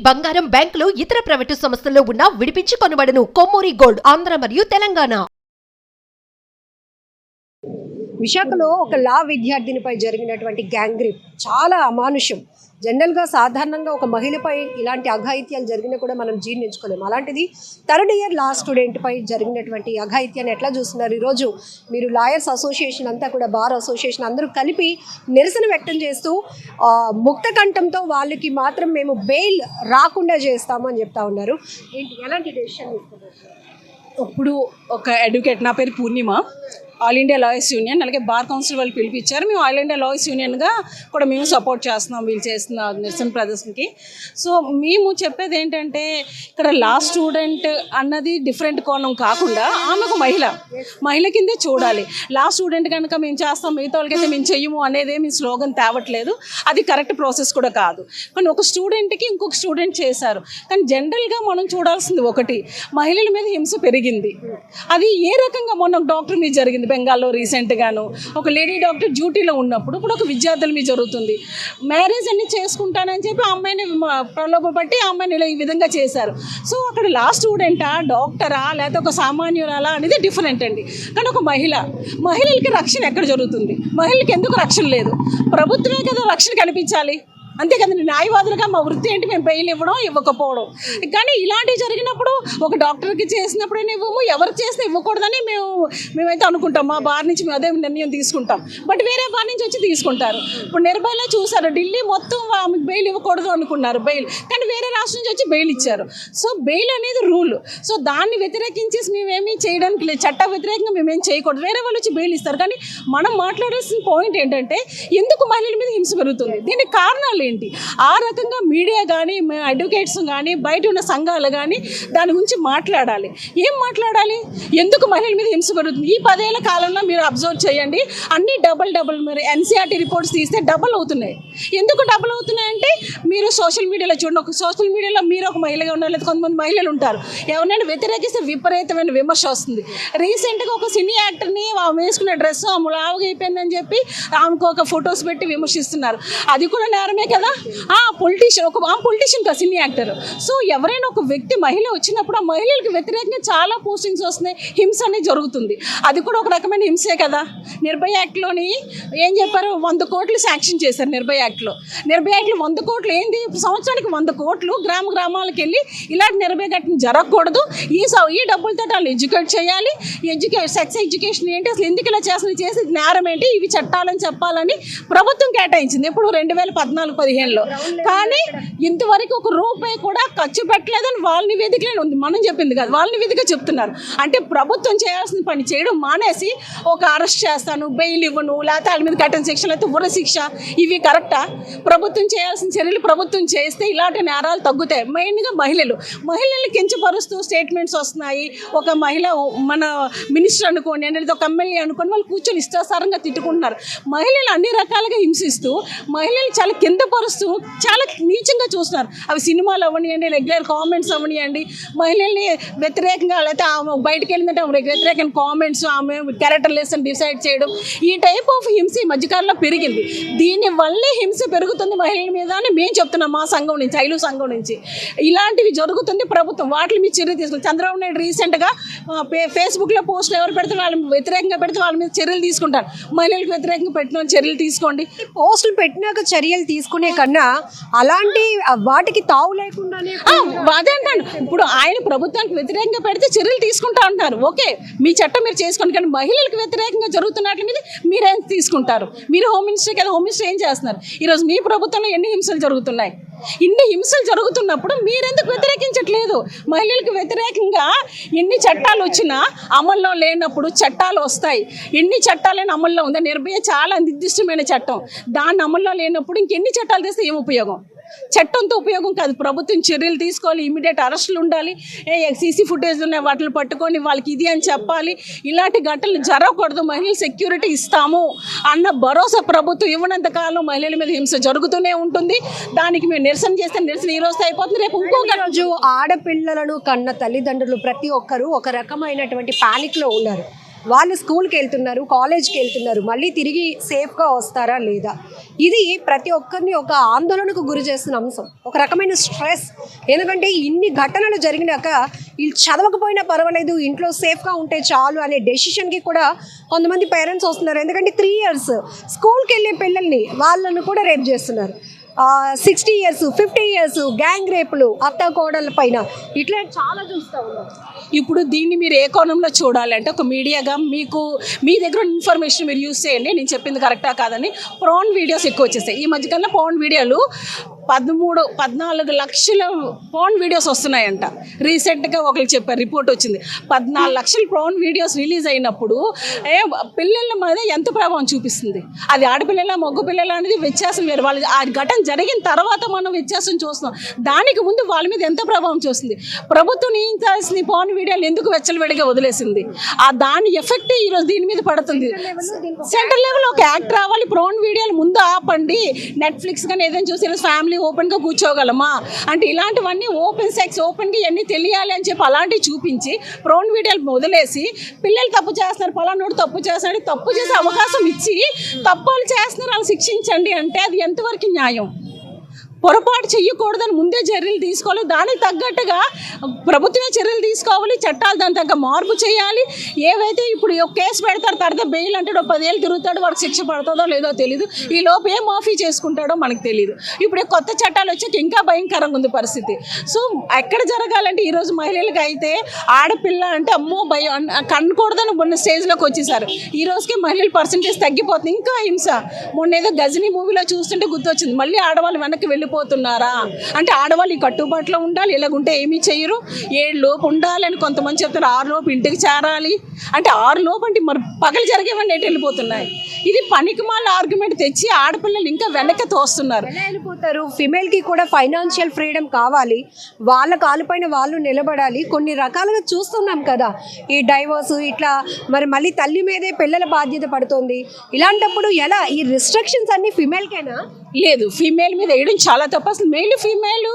బంగారం, బ్యాంకులు, ఇతర ప్రైవేటు సంస్థల్లో ఉన్న విడిపించి కొనబడును. కొమ్మూరి గోల్డ్, ఆంధ్ర మరియు తెలంగాణ. విశాఖలో ఒక లా విద్యార్థినిపై జరిగినటువంటి గ్యాంగ్ రేప్ చాలా అమానుషం. జనరల్గా సాధారణంగా ఒక మహిళపై ఇలాంటి అఘాయిత్యాలు జరిగినా కూడా మనం జీర్ణించుకోలేము. అలాంటిది థర్డ్ ఇయర్ లా స్టూడెంట్పై జరిగినటువంటి అఘాయిత్యాన్ని ఎట్లా చూస్తున్నారు? ఈరోజు మీరు లాయర్స్ అసోసియేషన్ అంతా కూడా, బార్ అసోసియేషన్ అందరూ కలిపి నిరసన వ్యక్తం చేస్తూ ముక్త కంఠంతో వాళ్ళకి మాత్రం మేము బెయిల్ రాకుండా చేస్తాము అని చెప్తా ఉన్నారు. ఎలాంటి డెసిషన్ తీసుకున్నారు? ఇప్పుడు ఒక అడ్వకేట్, నా పేరు పూర్ణిమ, ఆల్ ఇండియా లాయర్స్ యూనియన్, అలాగే బార్ కౌన్సిల్ వాళ్ళు పిలిపించారు. మేము ఆల్ ఇండియా లాయర్స్ యూనియన్గా కూడా మేము సపోర్ట్ చేస్తున్నాం వీళ్ళు చేస్తున్న నిరసన ప్రదర్శనకి. సో మేము చెప్పేది ఏంటంటే, ఇక్కడ లా స్టూడెంట్ అన్నది డిఫరెంట్ కోణం కాకుండా ఆమె ఒక మహిళ కిందే చూడాలి. లా స్టూడెంట్ కనుక మేము చేస్తాం, మిగతా వాళ్ళకైతే మేము చెయ్యము అనేది మీ స్లోగన్ తేవట్లేదు. అది కరెక్ట్ ప్రాసెస్ కూడా కాదు. కానీ ఒక స్టూడెంట్కి ఇంకొక స్టూడెంట్ చేశారు. కానీ జనరల్గా మనం చూడాల్సింది ఒకటి, మహిళల మీద హింస పెరిగింది. అది ఏ రకంగా మొన్న డాక్టర్ మీద జరిగింది బెంగాల్లో రీసెంట్గాను. ఒక లేడీ డాక్టర్ డ్యూటీలో ఉన్నప్పుడు ఇప్పుడు ఒక విద్యార్థుల మీద జరుగుతుంది. మ్యారేజ్ అన్ని చేసుకుంటానని చెప్పి ఆ అమ్మాయిని ప్రలోభపట్టి ఆ అమ్మాయిని ఈ విధంగా చేశారు. సో అక్కడ లా స్టూడెంటా, డాక్టరా, లేకపోతే ఒక సామాన్యురాలా అనేది డిఫరెంట్ అండి. కానీ ఒక మహిళలకి రక్షణ ఎక్కడ జరుగుతుంది? మహిళలకి ఎందుకు రక్షణ లేదు? ప్రభుత్వమే కదా రక్షణ కల్పించాలి. అంతే కదండి. న్యాయవాదులుగా మా వృత్తి ఏంటి? మేము బెయిల్ ఇవ్వకపోవడం. కానీ ఇలాంటివి జరిగినప్పుడు ఒక డాక్టర్కి చేసినప్పుడైనా ఇవ్వము, ఎవరికి చేసినా ఇవ్వకూడదని మేమైతే అనుకుంటాం. మా బార్ నుంచి మేము అదే నిర్ణయం తీసుకుంటాం. బట్ వేరే బార్ నుంచి వచ్చి తీసుకుంటారు. ఇప్పుడు నిర్భయలో చూసారు, ఢిల్లీ మొత్తం ఆమెకు బెయిల్ ఇవ్వకూడదు అనుకున్నారు బెయిల్, కానీ వేరే రాష్ట్రం నుంచి వచ్చి బెయిల్ ఇచ్చారు. సో బెయిల్ అనేది రూల్. సో దాన్ని వ్యతిరేకించి మేమేమీ చేయడానికి లేదు. చట్ట వ్యతిరేకంగా మేమేం చేయకూడదు. వేరే వాళ్ళు వచ్చి బెయిల్ ఇస్తారు. కానీ మనం మాట్లాడాల్సిన పాయింట్ ఏంటంటే, ఎందుకు మహిళల మీద హింస పెరుగుతుంది? దీనికి కారణాలు ఏంటి? ఆ రకంగా మీడియా కానీ, అడ్వకేట్స్ కానీ, బయట ఉన్న సంఘాలు కానీ దాని గురించి మాట్లాడాలి. ఏం మాట్లాడాలి? ఎందుకు మహిళల మీద హింస పెరుగుతుంది? ఈ 10 ఏళ్ల కాలంలో మీరు అబ్జర్వ్ చేయండి, అన్ని డబుల్ మీరు ఎన్సీఆర్టీ రిపోర్ట్స్ తీస్తే డబుల్ అవుతున్నాయి. ఎందుకు డబుల్ అవుతున్నాయంటే, మీరు సోషల్ మీడియాలో చూడండి. ఒక సోషల్ మీడియాలో మీరు ఒక మహిళగా ఉన్నారు, లేదా కొంతమంది మహిళలు ఉంటారు, ఎవరైనా వ్యతిరేకిస్తే విపరీతమైన విమర్శ వస్తుంది. రీసెంట్గా ఒక సినీ యాక్టర్ని ఆమె వేసుకున్న డ్రెస్ ఆమె లావుగా అయిపోయిందని చెప్పి ఆమెకు ఒక ఫొటోస్ పెట్టి విమర్శిస్తున్నారు. అది కూడా నేరమే కదా. పొలిటీషియన్ కదా, సినీ యాక్టర్. సో ఎవరైనా ఒక వ్యక్తి, మహిళ వచ్చినప్పుడు ఆ మహిళలకు వ్యతిరేకంగా చాలా పోస్టింగ్స్ వస్తున్నాయి, హింస అనేది జరుగుతుంది. అది కూడా ఒక రకమైన హింసే కదా. నిర్భయ యాక్ట్లోని ఏం చెప్పారు? 100 కోట్లు శాంక్షన్ చేశారు నిర్భయ యాక్ట్లో. 100 కోట్లు ఏంది? సంవత్సరానికి 100 కోట్లు గ్రామాలకు వెళ్ళి ఇలాంటి నిర్భయ యాక్ట్ని జరగకూడదు, ఈ డబ్బులతో వాళ్ళు ఎడ్యుకేట్ చేయాలి. సెక్స్ ఎడ్యుకేషన్ ఏంటి, అసలు ఎందుకు ఇలా చేసి నేరం ఏంటి, ఇవి చట్టాలని చెప్పాలని ప్రభుత్వం కేటాయించింది. ఇప్పుడు 2014-15లో. కానీ ఇంతవరకు ఒక రూపాయి కూడా ఖర్చు పెట్టలేదని వాళ్ళ నివేదికలే ఉంది. మనం చెప్పింది కాదు, వాళ్ళ నివేదిక చెప్తున్నారు. అంటే ప్రభుత్వం చేయాల్సిన పని చేయడం మానేసి ఒక అరెస్ట్ చేస్తాను, బెయిల్ ఇవ్వను, లేకపోతే వాళ్ళ మీద కఠిన శిక్ష, లేకపోతే ఉర శిక్ష, ఇవి కరెక్టా? ప్రభుత్వం చేయాల్సిన చర్యలు ప్రభుత్వం చేస్తే ఇలాంటి నేరాలు తగ్గుతాయి. మెయిన్గా మహిళల్ని కించపరుస్తూ స్టేట్మెంట్స్ వస్తున్నాయి. ఒక మహిళ, మన మినిస్టర్ అనుకోండి, అనేది ఒక ఎమ్మెల్యే అనుకోండి, వాళ్ళు కూర్చొని ఇష్టాసారంగా తిట్టుకుంటున్నారు. మహిళలు అన్ని రకాలుగా హింసిస్తూ, మహిళలు చాలా కింద పరుస్తూ, చాలా నీచంగా చూస్తున్నారు. అవి సినిమాలు అవ్వనియండి, రెగ్యులర్ కామెంట్స్ అవ్వనియండి, మహిళల్ని వ్యతిరేకంగా, లేకపోతే ఆమె బయటకు వెళ్ళిందంటే ఆమె వ్యతిరేకంగా కామెంట్స్, ఆమె క్యారెక్టర్ లెస్ అని డిసైడ్ చేయడం, ఈ టైప్ ఆఫ్ హింస ఈ మధ్యకాలంలో పెరిగింది. దీనివల్లే హింస పెరుగుతుంది మహిళల మీద అని మేము చెప్తున్నాం. మా సంఘం నుంచి, ఐలు సంఘం నుంచి ఇలాంటివి జరుగుతుంది. ప్రభుత్వం వాటి మీద చర్య తీసుకుంది. చంద్రబాబు నాయుడు రీసెంట్గా ఫేస్బుక్లో పోస్టులు ఎవరు పెడితే వాళ్ళ వ్యతిరేకంగా పెడితే వాళ్ళ మీద చర్యలు తీసుకుంటారు. మహిళలకు వ్యతిరేకంగా పెట్టిన చర్యలు తీసుకోండి. పోస్టులు పెట్టినాక చర్యలు తీసుకునే కన్నా అలాంటి వాటికి తావు లేకుండానే అదే అంటాను. ఇప్పుడు ఆయన ప్రభుత్వానికి వ్యతిరేకంగా పెడితే చర్యలు తీసుకుంటా అంటారు. ఓకే, మీ చట్టం మీరు చేసుకోండి. కానీ మహిళలకు వ్యతిరేకంగా జరుగుతున్నట్ల మీద మీరేం తీసుకుంటారు? మీరు హోమ్ మినిస్టర్ కదా, హోమ్ మినిస్టర్ ఏం చేస్తున్నారు? ఈరోజు మీ ప్రభుత్వంలో ఎన్ని హింసలు జరుగుతున్నాయి? ఇన్ని హింసలు జరుగుతున్నప్పుడు మీరెందుకు వ్యతిరేకించట్లేదు? మహిళలకు వ్యతిరేకంగా ఎన్ని చట్టాలు వచ్చినా అమల్లో లేనప్పుడు చట్టాలు వస్తాయి. ఎన్ని చట్టాలైనా అమల్లో ఉందా? నిర్భయ చాలా నిర్దిష్టమైన చట్టం. దాన్ని అమల్లో లేనప్పుడు ఇంకెన్ని చట్టాలు తెస్తే ఏం ఉపయోగం? చట్టంతో ఉపయోగం కాదు. ప్రభుత్వం చర్యలు తీసుకోవాలి, ఇమీడియట్ అరెస్టులు ఉండాలి, సీసీ ఫుటేజ్ ఉన్నాయి వాటిని పట్టుకొని వాళ్ళకి ఇది అని చెప్పాలి. ఇలాంటి ఘటనలు జరగకూడదు. మహిళలు సెక్యూరిటీ ఇస్తాము అన్న భరోసా ప్రభుత్వం ఇవ్వనంత కాలం మహిళల మీద హింస జరుగుతూనే ఉంటుంది. దానికి మేము నిరసన చేస్తే నిరసన ఈ రోజు అయిపోతుంది, రేపు ఇంకొక రోజు ఆడపిల్లలను కన్న తల్లిదండ్రులు ప్రతి ఒక్కరూ ఒక రకమైనటువంటి పానిక్లో ఉన్నారు. వాళ్ళు స్కూల్కి వెళ్తున్నారు, కాలేజ్కి వెళ్తున్నారు, మళ్ళీ తిరిగి సేఫ్గా వస్తారా లేదా? ఇది ప్రతి ఒక్కరిని ఒక ఆందోళనకు గురి చేస్తున్న అంశం. ఒక రకమైన స్ట్రెస్. ఎందుకంటే ఇన్ని ఘటనలు జరిగినాక వీళ్ళు చదవకపోయినా పర్వాలేదు, ఇంట్లో సేఫ్గా ఉంటే చాలు అనే డెసిషన్కి కూడా కొంతమంది పేరెంట్స్ వస్తున్నారు. ఎందుకంటే 3 years స్కూల్కి వెళ్ళే పిల్లల్ని వాళ్ళను కూడా రేప్ చేస్తున్నారు. 60 years 50 years గ్యాంగ్ రేపులు అత్త కోడళ్ళ పైన ఇట్లా చాలా చూస్తూ ఉన్నాం. ఇప్పుడు దీన్ని మీరు ఏ కోణంలో చూడాలంటే ఒక మీడియాగా మీకు మీ దగ్గర ఉన్న ఇన్ఫర్మేషన్ మీరు యూజ్ చేయండి. నేను చెప్పింది కరెక్టా కాదని ప్రాన్ వీడియోస్ ఎక్కువ వచ్చేసాయి. ఈ మధ్యకాలంలో ప్రాన్ వీడియోలు 13-14 లక్షల ప్రాన్ వీడియోస్ వస్తున్నాయంట. రీసెంట్గా ఒకరికి చెప్పారు, రిపోర్ట్ వచ్చింది. 14 లక్షల ప్రాన్ వీడియోస్ రిలీజ్ అయినప్పుడు పిల్లల మీద ఎంత ప్రభావం చూపిస్తుంది? అది ఆడపిల్లల మగ పిల్లల అనేది వ్యత్యాసం వేరు. వాళ్ళు ఆ ఘటన జరిగిన తర్వాత మనం వ్యత్యాసం చూస్తున్నాం. దానికి ముందు వాళ్ళ మీద ఎంత ప్రభావం చూస్తుంది? ప్రభుత్వం నియంత్రించాల్సిన ప్రాన్ వీడియోలు ఎందుకు వెచ్చలవిడిగా వదిలేసింది? దాని ఎఫెక్ట్ ఈరోజు దీని మీద పడుతుంది. సెంట్రల్ లెవెల్ ఒక యాక్ట్ రావాలి, ప్రాన్ వీడియోలు ముందు ఆపండి. నెట్ఫ్లిక్స్ కానీ ఏదైనా చూసి ఫ్యామిలీ ఓపెన్గా కూర్చోగలమా అంటే ఇలాంటివన్నీ ఓపెన్ సెక్స్ ఓపెన్గా ఇవన్నీ తెలియాలి అని చెప్పి అలాంటివి చూపించి ప్రాన్ వీడియోలు వదిలేసి పిల్లలు తప్పు చేస్తున్నారు, పలానోడు తప్పు చేస్తున్నాడు, తప్పు చేసే అవకాశం ఇచ్చి తప్పులు చేస్తున్నారు వాళ్ళు శిక్షించండి అంటే అది ఎంతవరకు న్యాయం? పొరపాటు చెయ్యకూడదని ముందే చర్యలు తీసుకోవాలి. దానికి తగ్గట్టుగా ప్రభుత్వమే చర్యలు తీసుకోవాలి, చట్టాలు దాని తగ్గ మార్పు చేయాలి. ఏవైతే ఇప్పుడు కేసు పెడతారు, తర్వాత బెయిల్ అంటాడు, 10 ఏళ్ళు తిరుగుతాడు, వాడికి శిక్ష పడుతుందో లేదో తెలియదు. ఈ లోపు ఏ మాఫీ చేసుకుంటాడో మనకు తెలియదు. ఇప్పుడు కొత్త చట్టాలు వచ్చాక ఇంకా భయంకరంగా ఉంది పరిస్థితి. సో ఎక్కడ జరగాలంటే ఈరోజు మహిళలకు అయితే ఆడపిల్ల అంటే అమ్మో భయం కనకూడదని ఉన్న స్టేజ్లోకి వచ్చేసారు. ఈ రోజుకే మహిళల పర్సంటేజ్ తగ్గిపోతుంది. ఇంకా హింస. మొన్న ఏదో గజనీ మూవీలో చూస్తుంటే గుర్తొచ్చింది, మళ్ళీ ఆడవాళ్ళు వెనక్కి వెళ్ళిపోతున్నారా అంటే ఆడవాళ్ళు ఈ కట్టుబాటులో ఉండాలి, ఇలాగుంటే ఏమీ చెయ్యరు, 7 లోపు ఉండాలి అని కొంతమంది చెప్తారు, 6 లోపు ఇంటికి చేరాలి అంటే 6 లోపు అంటే మరి పగలు జరిగేవన్నీ ఎటు వెళ్ళిపోతున్నాయి? ఇది పనికిమాల ఆర్గ్యుమెంట్ తెచ్చి ఆడపిల్లలు ఇంకా వెనక్కి తోస్తున్నారు. వెళ్ళిపోతారు. ఫిమేల్కి కూడా ఫైనాన్షియల్ ఫ్రీడమ్ కావాలి, వాళ్ళ కాలుపైన వాళ్ళు నిలబడాలి. కొన్ని రకాలుగా చూస్తున్నాం కదా, ఈ డైవర్స్ ఇట్లా మరి మళ్ళీ తల్లి మీదే పిల్లల బాధ్యత పడుతుంది. ఇలాంటప్పుడు ఎలా ఈ రిస్ట్రిక్షన్స్ అన్ని ఫిమేల్కేనా? లేదు, ఫీమేల్ మీద వేయడం చాలా తప్పు. అసలు మెయిల్ ఫీమేల్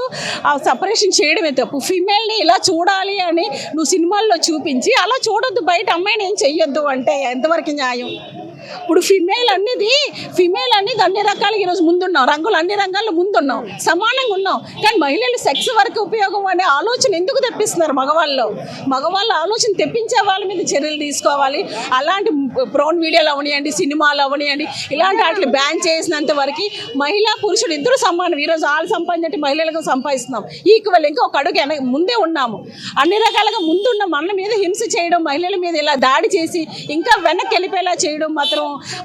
సపరేషన్ చేయడమే తప్పు. ఫీమేల్ని ఇలా చూడాలి అని నువ్వు సినిమాల్లో చూపించి అలా చూడొద్దు, బయట అమ్మాయిని ఏం చెయ్యొద్దు అంటే ఎంతవరకు న్యాయం? ఇప్పుడు ఫిమేల్ అనేది అన్ని రకాలుగా ఈరోజు ముందున్నాం, రంగులు అన్ని రంగాల్లో ముందున్నాం, సమానంగా ఉన్నాం. కానీ మహిళలు సెక్స్ వరకు ఉపయోగం అనే ఆలోచన ఎందుకు తెప్పిస్తున్నారు? మగవాళ్ళ ఆలోచన తెప్పించే వాళ్ళ మీద చర్యలు తీసుకోవాలి. అలాంటి ప్రాన్ వీడియోలు అవనియండి, సినిమాలు అవనియండి, ఇలాంటి వాటిని బ్యాన్ చేసినంత వరకు మహిళా పురుషుడు ఇద్దరు సమానం. ఈరోజు వాళ్ళు సంపాదించే మహిళలకు సంపాదిస్తున్నాం ఈక్వల్. ఇంకా ఒక అడుగు ముందే ఉన్నాము. అన్ని రకాలుగా ముందున్న మన మీద హింస చేయడం, మహిళల మీద ఇలా దాడి చేసి ఇంకా వెనక్కి వెళ్ళిపోయేలా చేయడం మాత్రం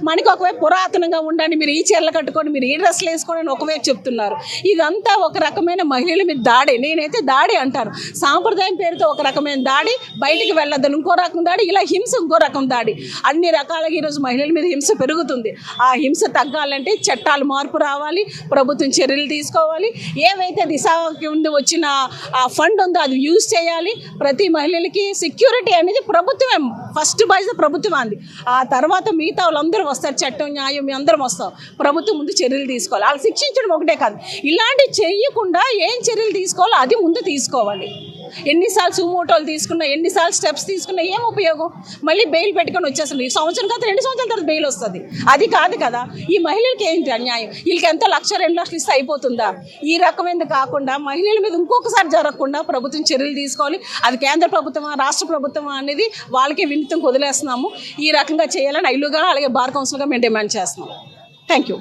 మనకి ఒకవైపు పురాతనంగా ఉండండి, మీరు ఈ చీరలు కట్టుకోండి, మీరు ఈ డ్రెస్సులు వేసుకోండి అని ఒకవైపు చెప్తున్నారు. ఇదంతా ఒక రకమైన మహిళల మీద దాడి. నేనైతే దాడి అంటాను. సాంప్రదాయం పేరుతో ఒక రకమైన దాడి, బయటికి వెళ్ళొద్దని ఇంకో రకం దాడి, ఇలా హింస ఇంకో రకం దాడి. అన్ని రకాలుగా ఈరోజు మహిళల మీద హింస పెరుగుతుంది. ఆ హింస తగ్గాలంటే చట్టాలు మార్పు రావాలి, ప్రభుత్వం చర్యలు తీసుకోవాలి. ఏవైతే దిశ కింద వచ్చిన ఆ ఫండ్ ఉందో అది యూజ్ చేయాలి. ప్రతి మహిళలకి సెక్యూరిటీ అనేది ప్రభుత్వమే ఫస్ట్ బాధ్యత, ప్రభుత్వం అంది. ఆ తర్వాత మిగతా వాళ్ళందరూ వస్తారు, చట్టం న్యాయం మీ అందరం వస్తాం. ప్రభుత్వం ముందు చర్యలు తీసుకోవాలి. వాళ్ళు శిక్షించడం ఒకటే కాదు, ఇలాంటివి చేయకుండా ఏం చర్యలు తీసుకోవాలో అది ముందు తీసుకోవాలి. ఎన్నిసార్లు సుమోటోలు తీసుకున్నా, ఎన్నిసార్లు స్టెప్స్ తీసుకున్నా ఏం ఉపయోగం? మళ్ళీ బెయిల్ పెట్టుకొని వచ్చేస్తుంది. ఈ సంవత్సరం కాదు 2 సంవత్సరాల తర్వాత బెయిల్ వస్తుంది. అది కాదు కదా. ఈ మహిళలకి ఏంటి అన్యాయం? వీళ్ళకి ఎంత 1,00,000 2 లక్షలు ఇస్తే అయిపోతుందా? ఈ రకమైనది కాకుండా మహిళల మీద ఇంకొకసారి జరగకుండా ప్రభుత్వం చర్యలు తీసుకోవాలి. అది కేంద్ర ప్రభుత్వమా రాష్ట్ర ప్రభుత్వమా అనేది వాళ్ళకే వినూత్నం వదిలేస్తున్నాము. ఈ రకంగా చేయాలని ఐలుగా అలాగే బార్ కౌన్సిల్గా మేము డిమాండ్ చేస్తున్నాం. Thank you.